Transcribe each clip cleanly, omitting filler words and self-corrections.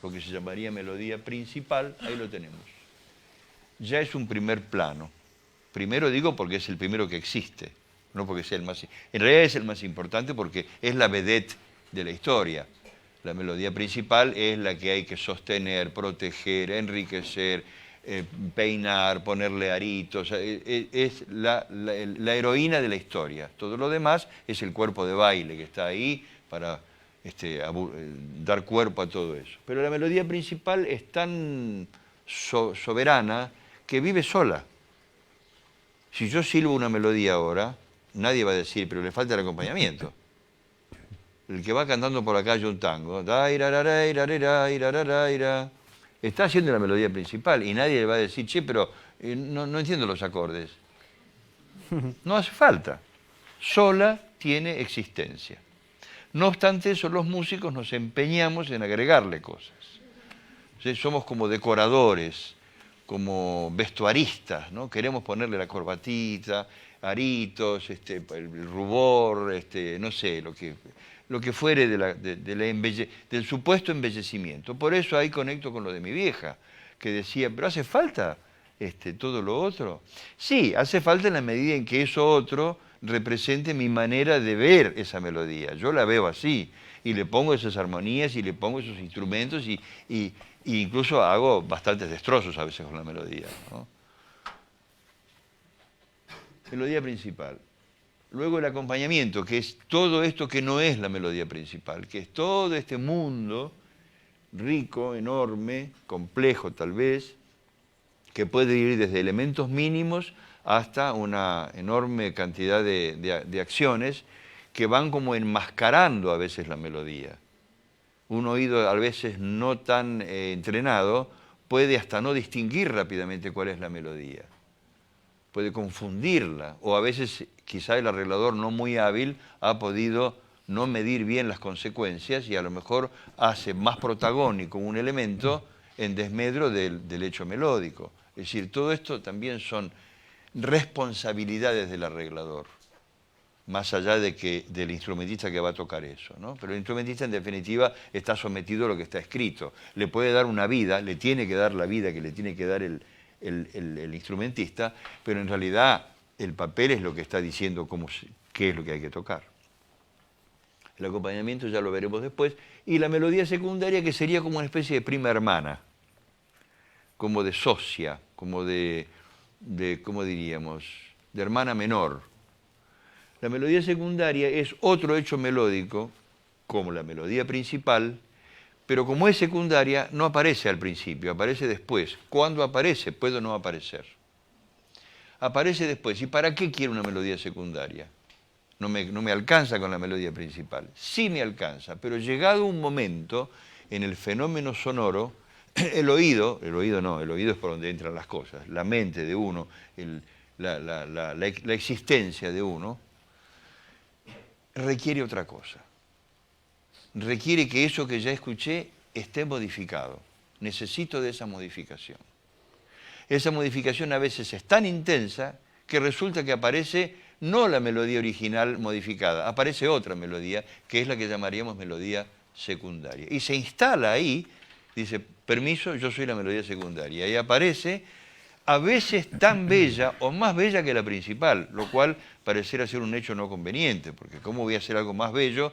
lo que se llamaría melodía principal, ahí lo tenemos. Ya es un primer plano. Primero digo porque es el primero que existe, no porque sea el más... En realidad es el más importante porque es la vedette de la historia. La melodía principal es la que hay que sostener, proteger, enriquecer, peinar, ponerle aritos. Es la heroína de la historia. Todo lo demás es el cuerpo de baile que está ahí para dar cuerpo a todo eso. Pero la melodía principal es tan soberana que vive sola. Si yo silbo una melodía ahora, nadie va a decir, pero le falta el acompañamiento. El que va cantando por la calle un tango, está haciendo la melodía principal y nadie le va a decir, che, pero no entiendo los acordes. No hace falta. Sola tiene existencia. No obstante eso, los músicos nos empeñamos en agregarle cosas. Somos como decoradores, como vestuaristas, ¿no? Queremos ponerle la corbatita, aritos, el rubor, no sé, lo que fuere del supuesto embellecimiento. Por eso ahí conecto con lo de mi vieja, que decía, ¿pero hace falta todo lo otro? Sí, hace falta en la medida en que eso otro represente mi manera de ver esa melodía. Yo la veo así, y le pongo esas armonías, y le pongo esos instrumentos, y incluso hago bastantes destrozos a veces con la melodía, ¿no? Melodía principal. Luego el acompañamiento, que es todo esto que no es la melodía principal, que es todo este mundo rico, enorme, complejo tal vez, que puede ir desde elementos mínimos hasta una enorme cantidad de acciones que van como enmascarando a veces la melodía. Un oído a veces no tan entrenado puede hasta no distinguir rápidamente cuál es la melodía. Puede confundirla, o a veces quizá el arreglador no muy hábil ha podido no medir bien las consecuencias y a lo mejor hace más protagónico un elemento en desmedro del hecho melódico. Es decir, todo esto también son responsabilidades del arreglador, más allá del instrumentista que va a tocar eso, ¿no? Pero el instrumentista en definitiva está sometido a lo que está escrito. Le puede dar una vida, le tiene que dar la vida que le tiene que dar el instrumentista, pero en realidad el papel es lo que está diciendo qué es lo que hay que tocar. El acompañamiento ya lo veremos después. Y la melodía secundaria, que sería como una especie de prima hermana, como de socia, como ¿cómo diríamos?, de hermana menor. La melodía secundaria es otro hecho melódico, como la melodía principal, pero como es secundaria, no aparece al principio, aparece después. ¿Cuándo aparece? Puede no aparecer. Aparece después. ¿Y para qué quiero una melodía secundaria? No me alcanza con la melodía principal. Sí me alcanza, pero llegado un momento en el fenómeno sonoro, el oído es por donde entran las cosas, la mente de uno, la existencia de uno, requiere otra cosa. Requiere que eso que ya escuché esté modificado. Necesito de esa modificación. Esa modificación a veces es tan intensa que resulta que aparece no la melodía original modificada, aparece otra melodía, que es la que llamaríamos melodía secundaria. Y se instala ahí, dice, permiso, yo soy la melodía secundaria. Y aparece a veces tan bella o más bella que la principal, lo cual pareciera ser un hecho no conveniente, porque ¿cómo voy a hacer algo más bello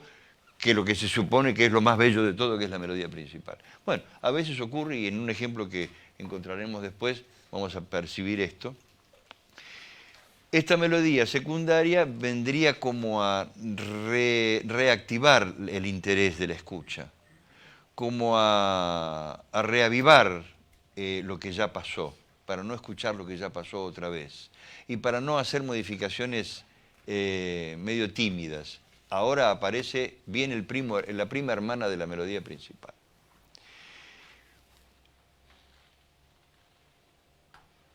que lo que se supone que es lo más bello de todo, que es la melodía principal? Bueno, a veces ocurre, y en un ejemplo que encontraremos después vamos a percibir esto. Esta melodía secundaria vendría como a reactivar el interés de la escucha, como a reavivar lo que ya pasó, para no escuchar lo que ya pasó otra vez y para no hacer modificaciones medio tímidas. Ahora aparece bien la prima hermana de la melodía principal.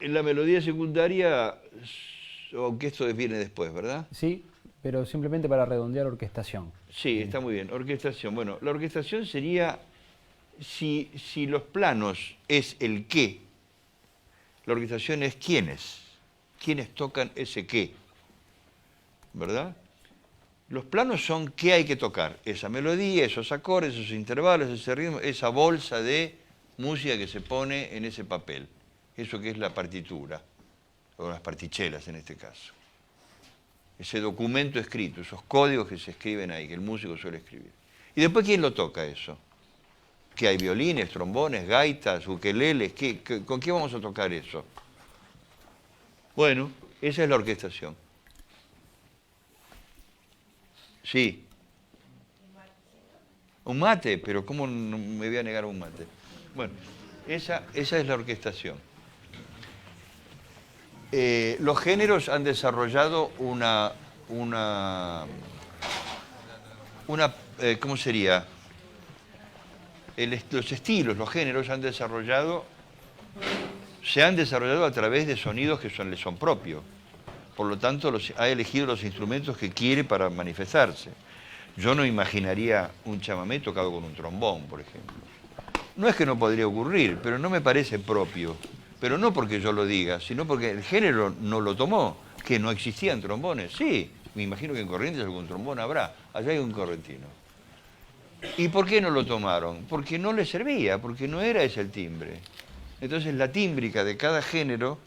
En la melodía secundaria, aunque esto viene después, ¿verdad? Sí, pero simplemente para redondear orquestación. Sí, está muy bien. Orquestación. Bueno, la orquestación sería, si los planos es el qué, la orquestación es quiénes tocan ese qué, ¿verdad? Los planos son qué hay que tocar, esa melodía, esos acordes, esos intervalos, ese ritmo, esa bolsa de música que se pone en ese papel. Eso que es la partitura, o las partichelas en este caso. Ese documento escrito, esos códigos que se escriben ahí, que el músico suele escribir. ¿Y después quién lo toca eso? ¿Qué hay? ¿Violines, trombones, gaitas, ukeleles? ¿Con qué vamos a tocar eso? Bueno, esa es la orquestación. Sí. Un mate, pero ¿cómo no me voy a negar un mate? Bueno, esa es la orquestación. Los géneros han desarrollado ¿cómo sería? Los estilos, los géneros se han desarrollado a través de sonidos que le son propios. Por lo tanto, ha elegido los instrumentos que quiere para manifestarse. Yo no imaginaría un chamamé tocado con un trombón, por ejemplo. No es que no podría ocurrir, pero no me parece propio. Pero no porque yo lo diga, sino porque el género no lo tomó, que no existían trombones. Sí, me imagino que en Corrientes algún trombón habrá. Allá hay un correntino. ¿Y por qué no lo tomaron? Porque no les servía, porque no era ese el timbre. Entonces la tímbrica de cada género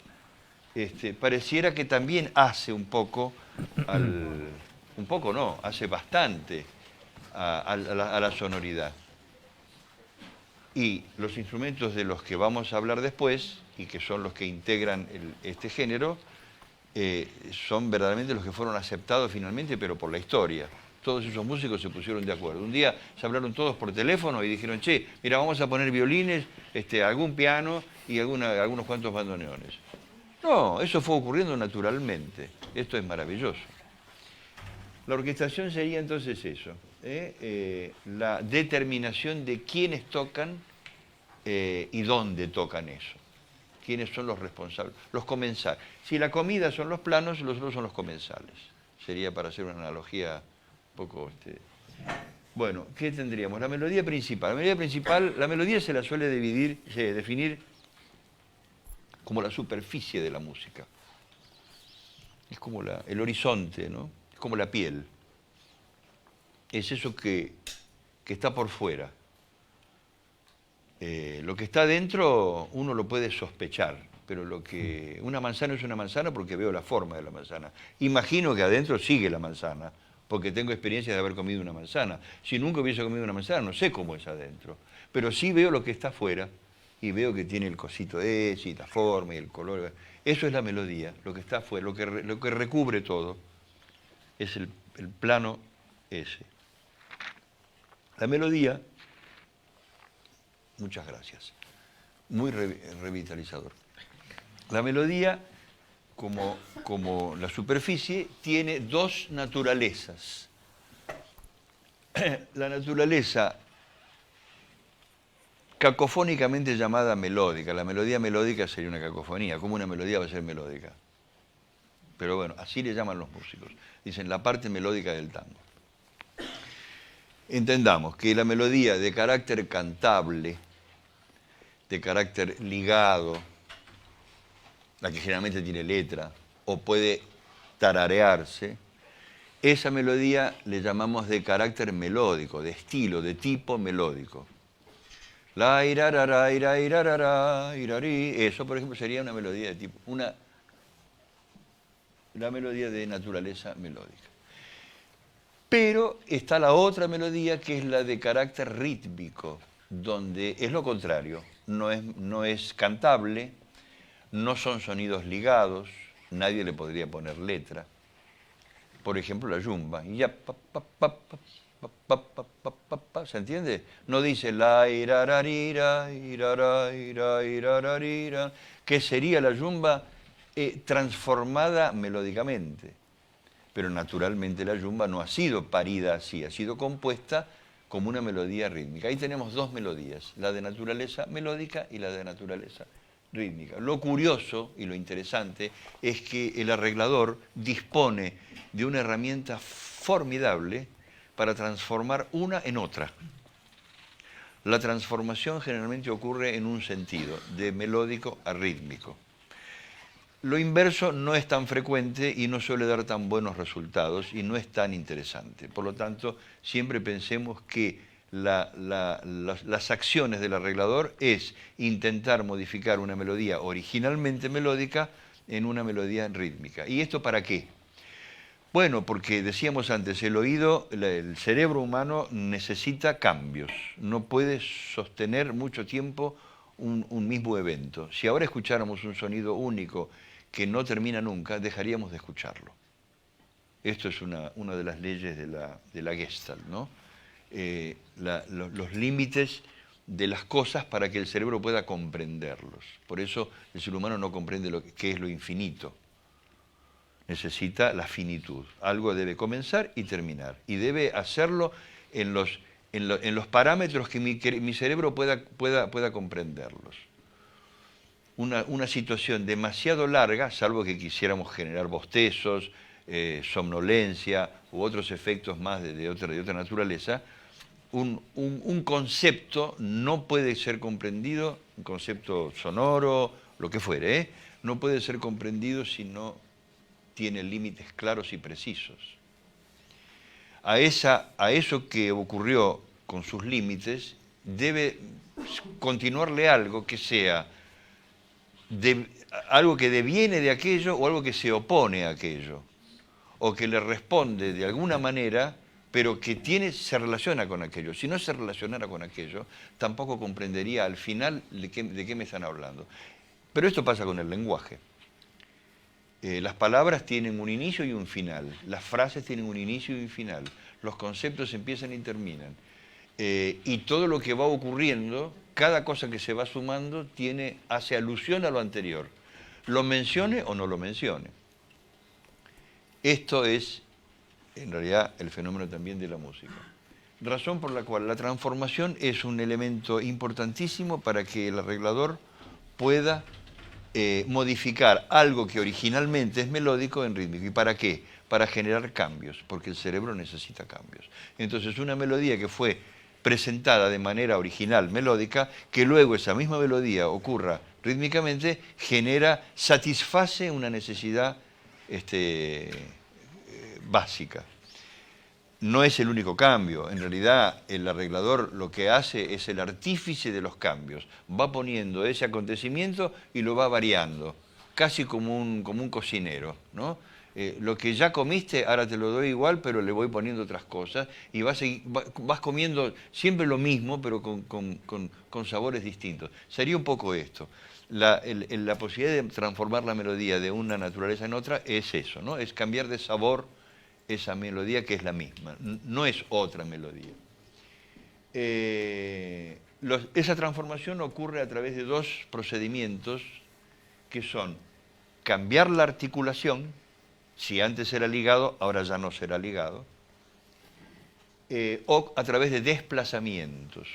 pareciera que también hace un poco, un poco no, hace bastante a la sonoridad. Y los instrumentos de los que vamos a hablar después, y que son los que integran este género, son verdaderamente los que fueron aceptados finalmente, pero por la historia. Todos esos músicos se pusieron de acuerdo. Un día se hablaron todos por teléfono y dijeron, che, mira, vamos a poner violines, algún piano y algunos cuantos bandoneones. No, eso fue ocurriendo naturalmente. Esto es maravilloso. La orquestación sería entonces eso, la determinación de quiénes tocan y dónde tocan eso. ¿Quiénes son los responsables? Los comensales. Si la comida son los planos, los otros son los comensales. Sería para hacer una analogía un poco... Bueno, ¿qué tendríamos? La melodía principal. La melodía se la suele definir como la superficie de la música. Es como el horizonte, ¿no? Es como la piel. Es eso que está por fuera. Lo que está dentro uno lo puede sospechar, pero una manzana es una manzana porque veo la forma de la manzana. Imagino que adentro sigue la manzana, porque tengo experiencia de haber comido una manzana. Si nunca hubiese comido una manzana, no sé cómo es adentro, pero sí veo lo que está afuera y veo que tiene el cosito ese, y la forma y el color. Eso es la melodía, lo que está afuera, lo que recubre todo, es el plano ese. La melodía, muchas gracias, muy revitalizador. La melodía, como la superficie, tiene dos naturalezas. La naturaleza cacofónicamente llamada melódica. La melodía melódica sería una cacofonía. ¿Cómo una melodía va a ser melódica? Pero bueno, así le llaman los músicos. Dicen la parte melódica del tango. Entendamos que la melodía de carácter cantable, de carácter ligado, la que generalmente tiene letra, o puede tararearse, esa melodía le llamamos de carácter melódico, de estilo, de tipo melódico. La irarara, irarara, irarí. Eso, por ejemplo, sería una melodía de tipo, la melodía de naturaleza melódica. Pero está la otra melodía que es la de carácter rítmico, donde es lo contrario, no es cantable, no son sonidos ligados, nadie le podría poner letra. Por ejemplo, la yumba. Y ya, ¿se entiende? No dice la irararira, irararira, que sería la yumba transformada melódicamente. Pero naturalmente la yumba no ha sido parida así, ha sido compuesta como una melodía rítmica. Ahí tenemos dos melodías, la de naturaleza melódica y la de naturaleza rítmica. Lo curioso y lo interesante es que el arreglador dispone de una herramienta formidable para transformar una en otra. La transformación generalmente ocurre en un sentido, de melódico a rítmico. Lo inverso no es tan frecuente y no suele dar tan buenos resultados y no es tan interesante. Por lo tanto, siempre pensemos que las acciones del arreglador es intentar modificar una melodía originalmente melódica en una melodía rítmica. ¿Y esto para qué? Bueno, porque decíamos antes, el oído, el cerebro humano necesita cambios, no puede sostener mucho tiempo un mismo evento. Si ahora escucháramos un sonido único que no termina nunca, dejaríamos de escucharlo. Esto es una de las leyes de la Gestalt, ¿no? Los límites de las cosas para que el cerebro pueda comprenderlos. Por eso el ser humano no comprende qué es lo infinito. Necesita la finitud. Algo debe comenzar y terminar. Y debe hacerlo en los parámetros que mi cerebro pueda comprenderlos. Una situación demasiado larga, salvo que quisiéramos generar bostezos, somnolencia u otros efectos más de otra naturaleza, un concepto no puede ser comprendido, un concepto sonoro, lo que fuere, no puede ser comprendido si no tiene límites claros y precisos. A eso que ocurrió con sus límites, debe continuarle algo que sea algo que deviene de aquello o algo que se opone a aquello, o que le responde de alguna manera, pero que se relaciona con aquello. Si no se relacionara con aquello, tampoco comprendería al final de qué me están hablando. Pero esto pasa con el lenguaje. Las palabras tienen un inicio y un final, las frases tienen un inicio y un final, los conceptos empiezan y terminan. Y todo lo que va ocurriendo, cada cosa que se va sumando, hace alusión a lo anterior, lo mencione o no lo mencione. Esto es, en realidad, el fenómeno también de la música. Razón por la cual la transformación es un elemento importantísimo para que el arreglador pueda modificar algo que originalmente es melódico en rítmico. ¿Y para qué? Para generar cambios, porque el cerebro necesita cambios. Entonces, una melodía que fue presentada de manera original, melódica, que luego esa misma melodía ocurra rítmicamente, satisface una necesidad básica. No es el único cambio, en realidad el arreglador lo que hace es el artífice de los cambios, va poniendo ese acontecimiento y lo va variando, casi como un cocinero, ¿no? Lo que ya comiste, ahora te lo doy igual, pero le voy poniendo otras cosas y vas comiendo siempre lo mismo, pero con sabores distintos. Sería un poco esto. La posibilidad de transformar la melodía de una naturaleza en otra es eso, ¿no? Es cambiar de sabor esa melodía que es la misma, no es otra melodía. Esa transformación ocurre a través de dos procedimientos que son cambiar la articulación, si antes era ligado, ahora ya no será ligado, o a través de desplazamientos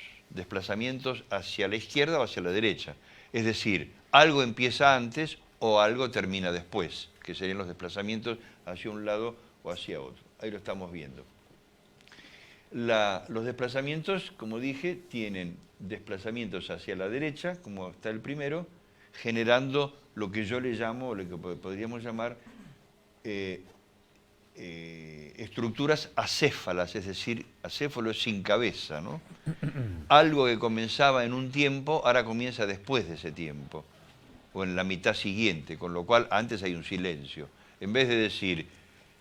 hacia la izquierda o hacia la derecha. Es decir, algo empieza antes o algo termina después, que serían los desplazamientos hacia un lado o hacia otro. Ahí lo estamos viendo. Los desplazamientos, como dije, tienen desplazamientos hacia la derecha, como está el primero, generando lo que yo le llamo, o lo que podríamos llamar, estructuras acéfalas, es decir, acéfalo es sin cabeza, ¿no? Algo que comenzaba en un tiempo, ahora comienza después de ese tiempo, o en la mitad siguiente, con lo cual antes hay un silencio. En vez de decir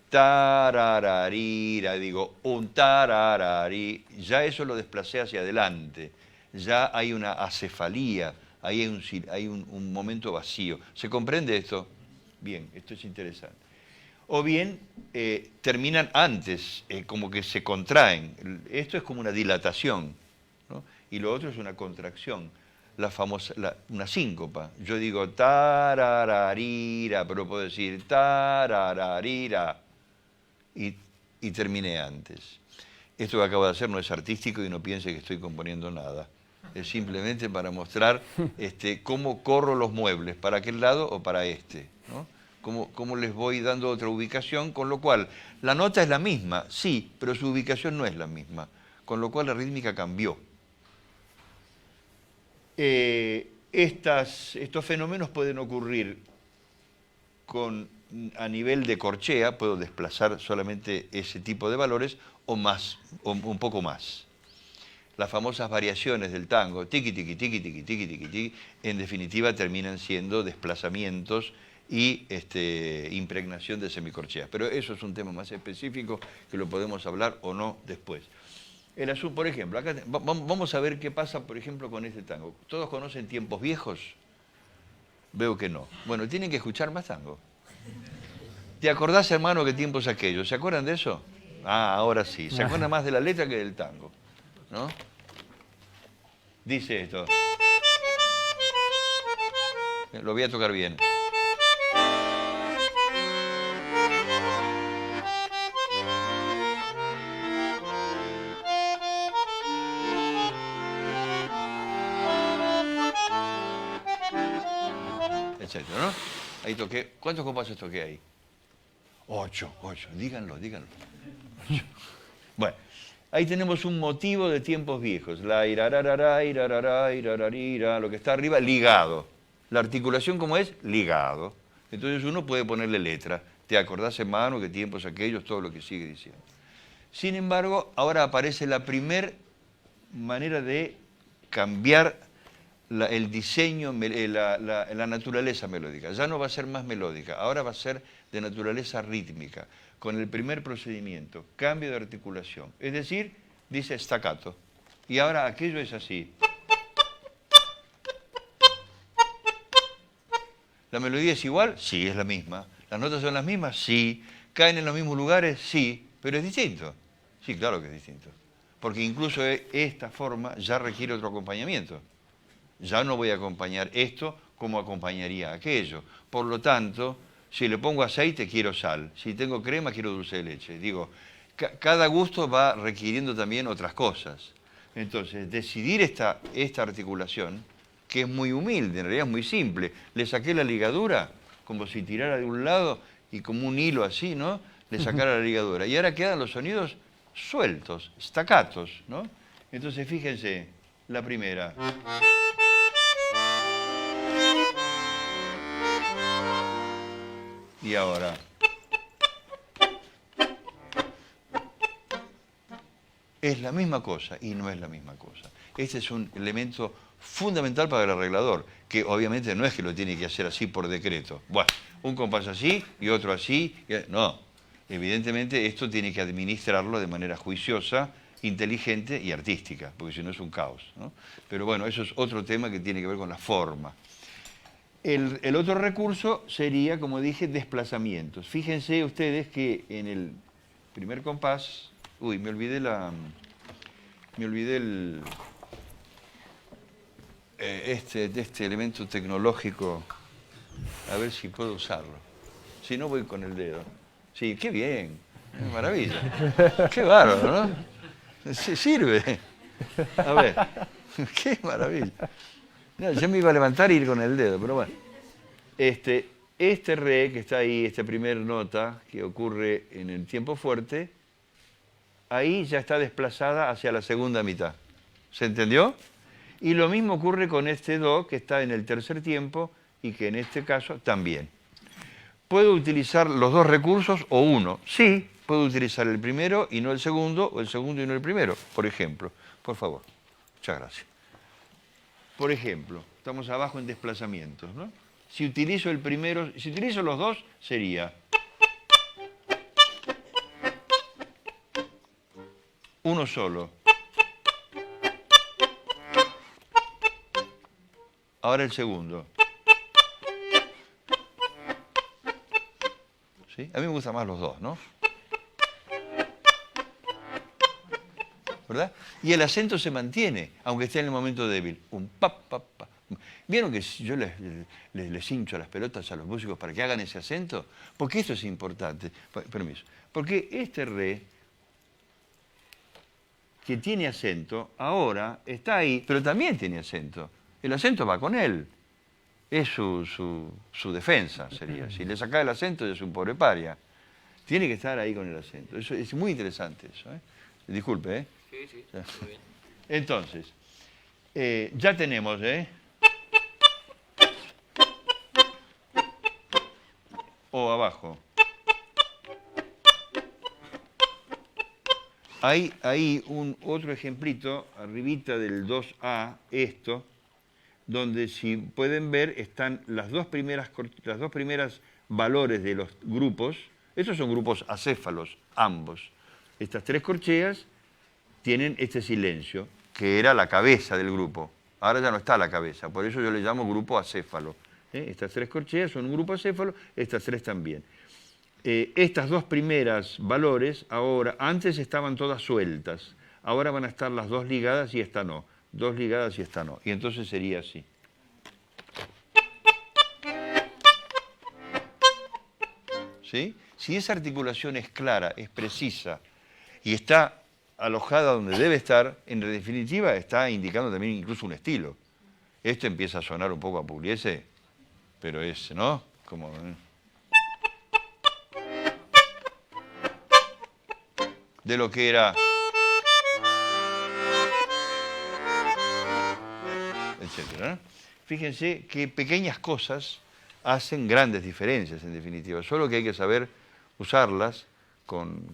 tarararira, digo un tarararí, ya eso lo desplacé hacia adelante, ya hay una acefalía, ahí hay un momento vacío. ¿Se comprende esto? Bien, esto es interesante. O bien terminan antes, como que se contraen. Esto es como una dilatación, ¿no? Y lo otro es una contracción, una síncopa. Yo digo tarararira, pero puedo decir tarararira y terminé antes. Esto que acabo de hacer no es artístico y no piense que estoy componiendo nada. Es simplemente para mostrar cómo corro los muebles, para aquel lado o para este, ¿no? Cómo les voy dando otra ubicación, con lo cual la nota es la misma, sí, pero su ubicación no es la misma, con lo cual la rítmica cambió. Estos fenómenos pueden ocurrir a nivel de corchea, puedo desplazar solamente ese tipo de valores o más, o un poco más. Las famosas variaciones del tango, tiqui, tiqui, tiqui, tiqui, tiqui, tiqui, tiqui, en definitiva terminan siendo desplazamientos y impregnación de semicorcheas. Pero eso es un tema más específico que lo podemos hablar o no después. El asunto, por ejemplo, acá vamos a ver qué pasa, por ejemplo, con este tango. ¿Todos conocen Tiempos Viejos? Veo que no. Bueno, tienen que escuchar más tango. ¿Te acordás, hermano, qué tiempos aquellos? ¿Se acuerdan de eso? Ah, ahora sí. Se acuerdan más de la letra que del tango, ¿no? Dice esto. Lo voy a tocar bien. Etcétera, ¿no? Ahí toqué. ¿Cuántos compases toqué ahí? 8. Díganlo. 8. Bueno, ahí tenemos un motivo de Tiempos Viejos. La irararara, irarará, irararira, lo que está arriba, ligado. La articulación, ¿cómo es? Ligado. Entonces uno puede ponerle letra. ¿Te acordás, hermano, qué tiempos aquellos? Todo lo que sigue diciendo. Sin embargo, ahora aparece la primer manera de cambiar el diseño, la naturaleza melódica. Ya no va a ser más melódica, ahora va a ser de naturaleza rítmica, con el primer procedimiento, cambio de articulación. Es decir, dice staccato. Y ahora aquello es así. ¿La melodía es igual? Sí, es la misma. ¿Las notas son las mismas? Sí. ¿Caen en los mismos lugares? Sí. ¿Pero es distinto? Sí, claro que es distinto. Porque incluso esta forma ya requiere otro acompañamiento. Ya no voy a acompañar esto como acompañaría aquello. Por lo tanto, si le pongo aceite, quiero sal. Si tengo crema, quiero dulce de leche. Digo, cada gusto va requiriendo también otras cosas. Entonces, decidir esta articulación, que es muy humilde, en realidad es muy simple. Le saqué la ligadura, como si tirara de un lado y como un hilo así, ¿no? Le sacara la ligadura. Y ahora quedan los sonidos sueltos, staccatos, ¿no? Entonces, fíjense, la primera. Y ahora. Es la misma cosa y no es la misma cosa. Este es un elemento fundamental para el arreglador, que obviamente no es que lo tiene que hacer así por decreto. Bueno, un compás así y otro así. No, evidentemente esto tiene que administrarlo de manera juiciosa, inteligente y artística, porque si no es un caos, ¿no? Pero bueno, eso es otro tema que tiene que ver con la forma. El otro recurso sería, como dije, desplazamientos. Fíjense ustedes que en el primer compás... Uy, me olvidé este elemento tecnológico. A ver si puedo usarlo. Si no, voy con el dedo. Sí, qué bien. Maravilla. Qué bárbaro, ¿no? Sí, sirve. A ver. Qué maravilla. No, yo me iba a levantar e ir con el dedo, pero bueno. Este re que está ahí, esta primera nota que ocurre en el tiempo fuerte, ahí ya está desplazada hacia la segunda mitad. ¿Se entendió? Y lo mismo ocurre con este do que está en el tercer tiempo y que en este caso también. ¿Puedo utilizar los dos recursos o uno? Sí, puedo utilizar el primero y no el segundo, o el segundo y no el primero, por ejemplo. Por favor. Muchas gracias. Por ejemplo, estamos abajo en desplazamientos, ¿no? Si utilizo el primero, si utilizo los dos, sería uno solo. Ahora el segundo. ¿Sí? A mí me gustan más los dos, ¿no? ¿Verdad? Y el acento se mantiene, aunque esté en el momento débil. Un pa, pa, pa. ¿Vieron que yo les hincho las pelotas a los músicos para que hagan ese acento? Porque esto es importante. Permiso. Porque este re, que tiene acento, ahora está ahí, pero también tiene acento. El acento va con él. Es su defensa, sería. Si le saca el acento, es un pobre paria. Tiene que estar ahí con el acento. Eso es muy interesante eso, ¿eh? Disculpe, ¿eh? Sí, muy bien. Entonces, ya tenemos, O abajo. Hay otro ejemplito, arribita del 2A, esto, donde si pueden ver están las dos primeras valores de los grupos. Estos son grupos acéfalos, ambos. Estas tres corcheas tienen este silencio, que era la cabeza del grupo. Ahora ya no está la cabeza, por eso yo le llamo grupo acéfalo. Estas tres corcheas son un grupo acéfalo, estas tres también. Estas dos primeras valores, ahora, antes estaban todas sueltas, ahora van a estar las dos ligadas y esta no. Dos ligadas y esta no. Y entonces sería así. ¿Sí? Si esa articulación es clara, es precisa y está alojada donde debe estar, en definitiva está indicando también incluso un estilo. Esto empieza a sonar un poco a Pugliese, pero es, ¿no? Como... de lo que era, etcétera, ¿no? Fíjense que pequeñas cosas hacen grandes diferencias, en definitiva. Solo que hay que saber usarlas con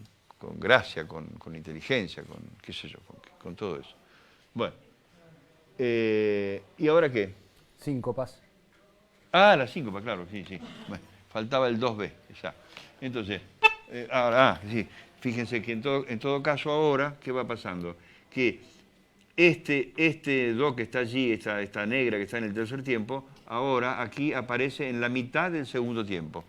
gracia, con inteligencia, con qué sé yo, con todo eso. Bueno, ¿y ahora qué? Síncopas. Ah, la síncopa, claro, sí, sí. Bueno, faltaba el 2B, ya. Entonces, ahora, sí. Fíjense que en todo caso ahora, ¿qué va pasando? Que este do que está allí, esta negra que está en el tercer tiempo, ahora aquí aparece en la mitad del segundo tiempo.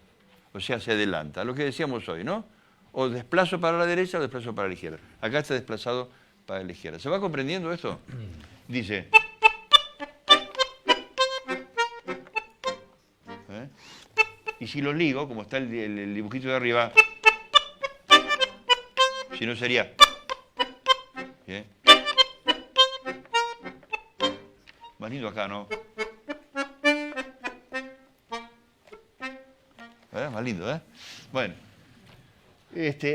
O sea, se adelanta. Lo que decíamos hoy, ¿no? O desplazo para la derecha o desplazo para la izquierda. Acá está desplazado para la izquierda. ¿Se va comprendiendo esto? Dice... Y si los ligo, como está el dibujito de arriba... Si no sería... ¿Bien? Más lindo acá, ¿no? Más lindo, ¿eh? Bueno.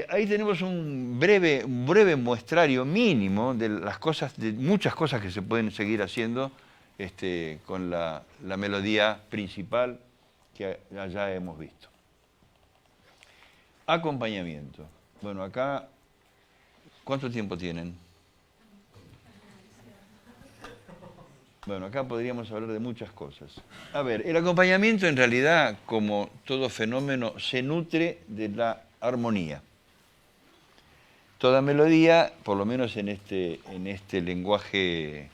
Ahí tenemos un breve muestrario mínimo de las cosas, de muchas cosas que se pueden seguir haciendo con la melodía principal que allá hemos visto. Acompañamiento. Bueno, acá... ¿Cuánto tiempo tienen? Bueno, acá podríamos hablar de muchas cosas. A ver, el acompañamiento en realidad, como todo fenómeno, se nutre de la armonía. Toda melodía, por lo menos en este lenguaje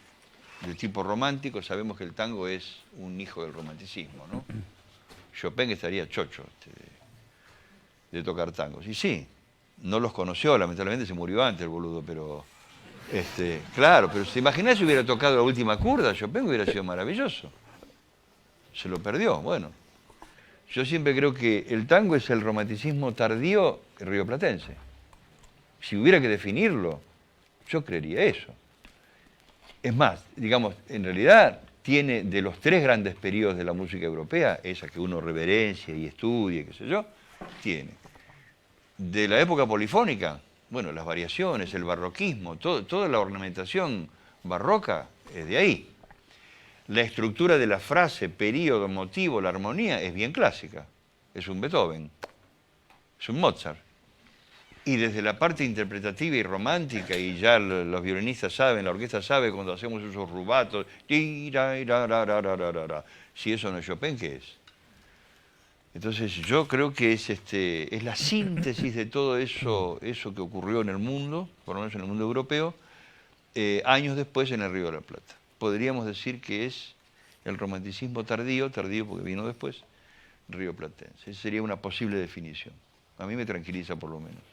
de tipo romántico, sabemos que el tango es un hijo del romanticismo, ¿no? Chopin estaría chocho de tocar tangos. Y sí. No los conoció, lamentablemente se murió antes el boludo, pero... claro, pero ¿se imaginá si hubiera tocado la última curda? Chopin hubiera sido maravilloso. Se lo perdió, bueno. Yo siempre creo que el tango es el romanticismo tardío rioplatense. Si hubiera que definirlo, yo creería eso. Es más, digamos, en realidad tiene de los tres grandes periodos de la música europea, esa que uno reverencia y estudia, qué sé yo, tiene... De la época polifónica, bueno, las variaciones, el barroquismo, toda la ornamentación barroca es de ahí. La estructura de la frase, periodo, motivo, la armonía es bien clásica. Es un Beethoven, es un Mozart. Y desde la parte interpretativa y romántica, y ya los violinistas saben, la orquesta sabe cuando hacemos esos rubatos, si eso no es Chopin, ¿qué es? Entonces yo creo que es la síntesis de todo eso que ocurrió en el mundo, por lo menos en el mundo europeo, años después en el Río de la Plata. Podríamos decir que es el romanticismo tardío porque vino después, rioplatense. Esa sería una posible definición. A mí me tranquiliza por lo menos.